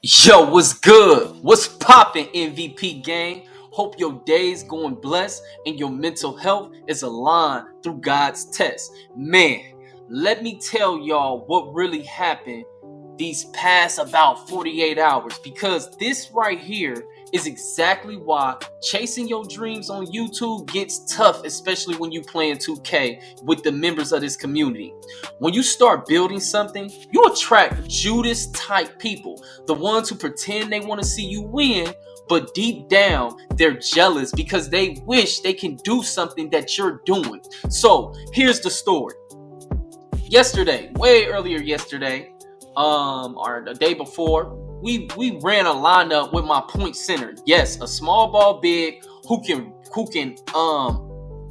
Yo, what's good? What's poppin', MVP gang? Hope your day's going blessed and your mental health is aligned through God's test. Man, let me tell y'all what really happened these past about 48 hours, because this right here is exactly why chasing your dreams on YouTube gets tough, especially when you playing 2K with the members of this community. When you start building something, you attract Judas type people, the ones who pretend they want to see you win, but deep down they're jealous because they wish they can do something that you're doing. So here's the story. Way earlier yesterday, or the day before, we ran a lineup with my point center. Yes, a small ball big who can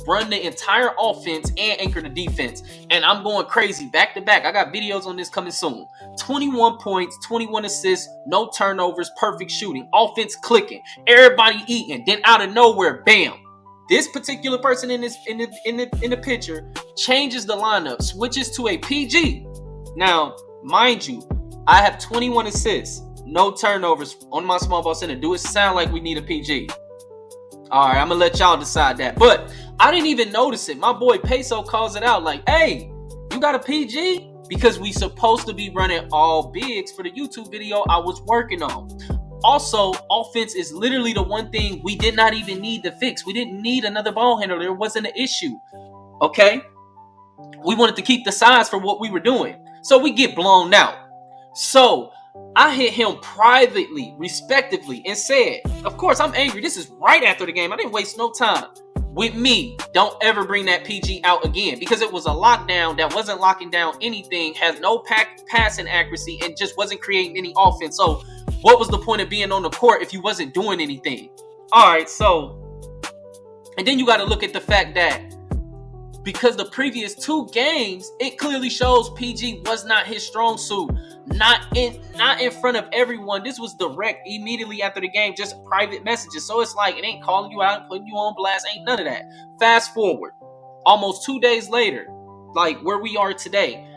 run the entire offense and anchor the defense. And I'm going crazy back to back. I got videos on this coming soon. 21 points, 21 assists, no turnovers, perfect shooting, offense clicking, everybody eating. Then out of nowhere, bam! This particular person in the picture changes the lineup, switches to a PG. Now, mind you, I have 21 assists, no turnovers on my small ball center. Do it sound like we need a PG? All right, I'm gonna let y'all decide that. But I didn't even notice it. My boy Peso calls it out like, "Hey, you got a PG?" Because we supposed to be running all bigs for the YouTube video I was working on. Also, offense is literally the one thing we did not even need to fix. We didn't need another ball handler. There wasn't an issue. Okay? We wanted to keep the size for what we were doing. So we get blown out. So I hit him privately, respectively, and said, of course, I'm angry. This is right after the game. I didn't waste no time. With me, don't ever bring that PG out again, because it was a lockdown that wasn't locking down anything, has no passing accuracy, and just wasn't creating any offense. So what was the point of being on the court if you wasn't doing anything? All right, so, and then you got to look at the fact that because the previous two games, it clearly shows PG was not his strong suit. Not in front of everyone. This was direct immediately after the game, just private messages. So it's like, it ain't calling you out, putting you on blast, ain't none of that. Fast forward, almost 2 days later, like where we are today,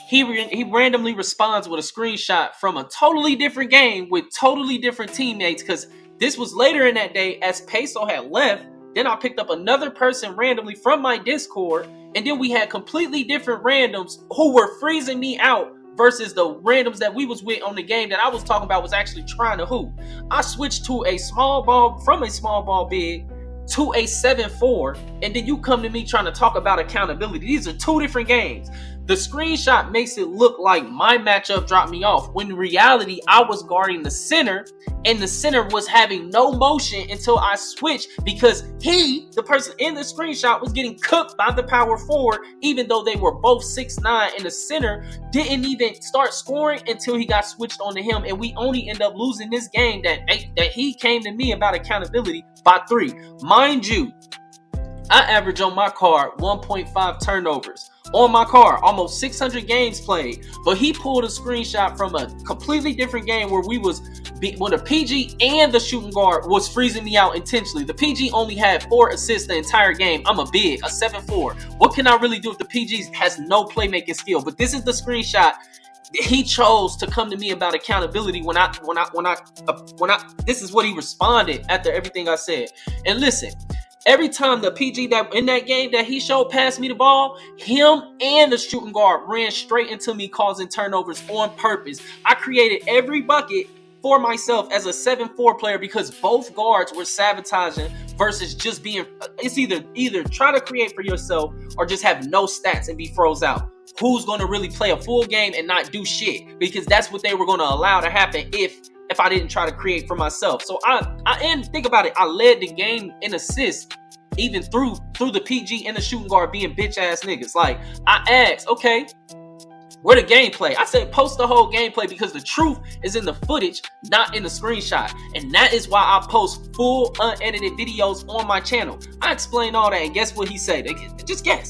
he randomly responds with a screenshot from a totally different game with totally different teammates, because this was later in that day as Peso had left. Then I picked up another person randomly from my Discord, and then we had completely different randoms who were freezing me out versus the randoms that we was with on the game that I was talking about was actually trying to hoop. I switched to a small ball, from a small ball big to a 7-4, and then you come to me trying to talk about accountability. These are two different games. The screenshot makes it look like my matchup dropped me off, when in reality, I was guarding the center, and the center was having no motion until I switched, because the person in the screenshot, was getting cooked by the power forward, even though they were both 6'9", and the center didn't even start scoring until he got switched onto him, and we only end up losing this game that he came to me about accountability by 3. Mind you, I average on my card 1.5 turnovers. On my card, almost 600 games played. But he pulled a screenshot from a completely different game where when the PG and the shooting guard was freezing me out intentionally. The PG only had 4 assists the entire game. I'm a big, a 7'4". What can I really do if the PG has no playmaking skill? But this is the screenshot. He chose to come to me about accountability this is what he responded after everything I said. And listen, every time the PG that in that game that he showed passed me the ball, him and the shooting guard ran straight into me, causing turnovers on purpose. I created every bucket for myself as a 7'4" player because both guards were sabotaging versus just being, it's either try to create for yourself or just have no stats and be froze out. Who's going to really play a full game and not do shit? Because that's what they were going to allow to happen if I didn't try to create for myself. So and think about it, I led the game in assists, even through the PG and the shooting guard being bitch ass niggas. Like, I asked, okay, where the gameplay? I said post the whole gameplay, because the truth is in the footage, not in the screenshot. And that is why I post full unedited videos on my channel. I explain all that, and guess what he said? Just guess.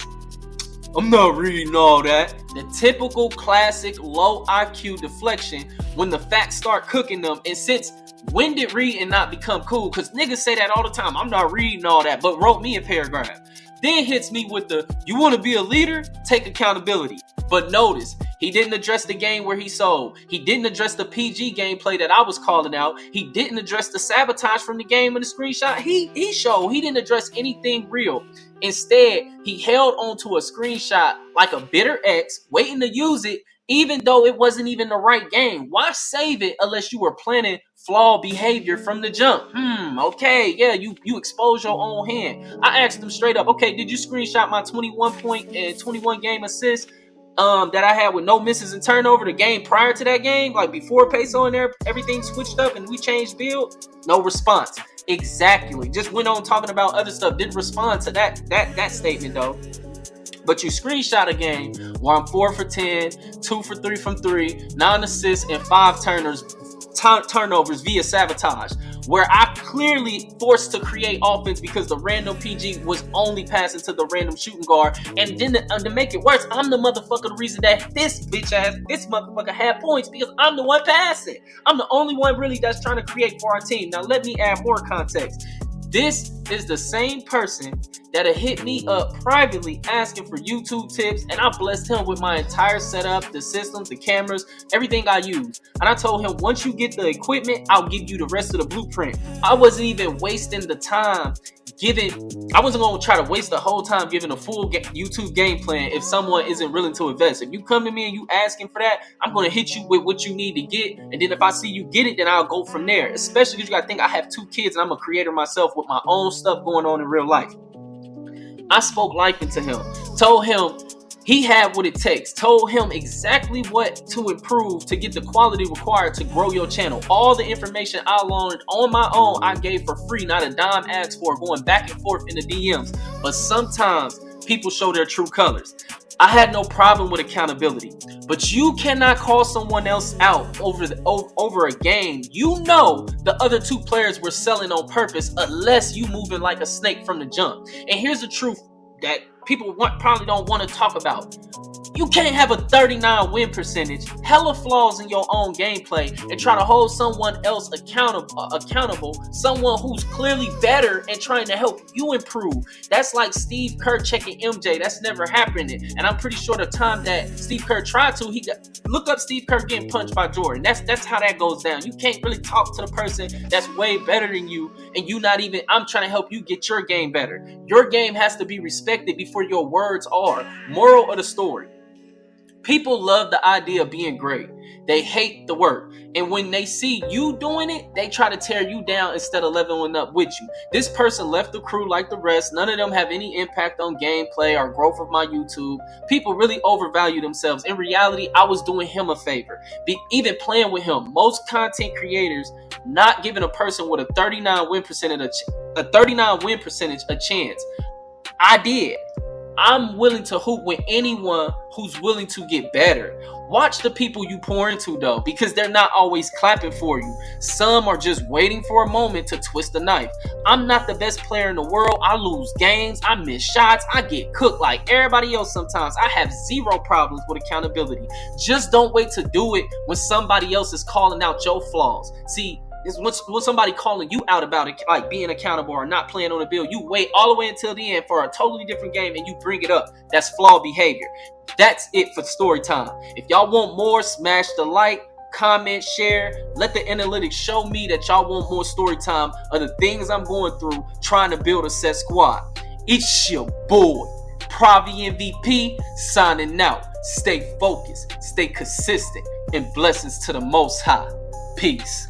I'm not reading all that. The typical classic low IQ deflection when the facts start cooking them. And since when did read and not become cool? Because niggas say that all the time. I'm not reading all that, but wrote me a paragraph. Then hits me with the, you want to be a leader? Take accountability. But notice, he didn't address the game where he sold. He didn't address the PG gameplay that I was calling out. He didn't address the sabotage from the game and the screenshot he showed. He didn't address anything real. Instead, he held onto a screenshot like a bitter ex, waiting to use it, even though it wasn't even the right game. Why save it unless you were planning flawed behavior from the jump? Okay, yeah, you expose your own hand. I asked him straight up, okay, did you screenshot my 21 point and 21 game assist that I had with no misses and turnover, the game prior to that game, like before Peso and there, everything switched up and we changed build? No response. Exactly. Just went on talking about other stuff. Didn't respond to that statement though. But you screenshot a game where I'm 4 for 10, 2 for 3 from 3, 9 assists, and 5 turnovers via sabotage, where I clearly forced to create offense because the random PG was only passing to the random shooting guard. And then to make it worse, I'm the motherfucker, the reason that this motherfucker had points, because I'm the one passing. I'm the only one really that's trying to create for our team. Now let me add more context. This is the same person that had hit me up privately asking for YouTube tips, and I blessed him with my entire setup, the systems, the cameras, everything I use. And I told him, once you get the equipment, I'll give you the rest of the blueprint. I wasn't even wasting the time I wasn't going to try to waste the whole time giving a full YouTube game plan if someone isn't willing to invest. If you come to me and you asking for that, I'm going to hit you with what you need to get. And then if I see you get it, then I'll go from there. Especially because you got to think I have 2 kids and I'm a creator myself with my own stuff going on in real life. I spoke life into him, told him he had what it takes, told him exactly what to improve to get the quality required to grow your channel. All the information I learned on my own, I gave for free, not a dime asked for, going back and forth in the DMs. But sometimes people show their true colors. I had no problem with accountability, but you cannot call someone else out over a game. You know the other 2 players were selling on purpose unless you moving like a snake from the jump. And here's the truth that people probably don't want to talk about. You can't have a 39 win percentage, hella flaws in your own gameplay, and try to hold someone else accountable, someone who's clearly better and trying to help you improve. That's like Steve Kerr checking MJ. That's never happening. And I'm pretty sure the time that Steve Kerr tried to, look up Steve Kerr getting punched by Jordan. That's how that goes down. You can't really talk to the person that's way better than you, and you not even, I'm trying to help you get your game better. Your game has to be respected before your words are. Moral of the story. People love the idea of being great. They hate the work. And when they see you doing it, they try to tear you down instead of leveling up with you. This person left the crew like the rest. None of them have any impact on gameplay or growth of my YouTube. People really overvalue themselves. In reality, I was doing him a favor. Even playing with him. Most content creators not giving a person with a 39 win percentage a chance. I did. I'm willing to hoop with anyone who's willing to get better. Watch the people you pour into though, because they're not always clapping for you. Some are just waiting for a moment to twist the knife. I'm not the best player in the world. I lose games. I miss shots. I get cooked like everybody else sometimes. I have 0 problems with accountability. Just don't wait to do it when somebody else is calling out your flaws. See, is when somebody calling you out about it, like being accountable or not playing on the bill, you wait all the way until the end for a totally different game and you bring it up. That's flawed behavior. That's it for story time. If y'all want more, smash the like, comment, share. Let the analytics show me that y'all want more story time of the things I'm going through trying to build a set squad. It's your boy, Pravi MVP, signing out. Stay focused, stay consistent, and blessings to the Most High. Peace.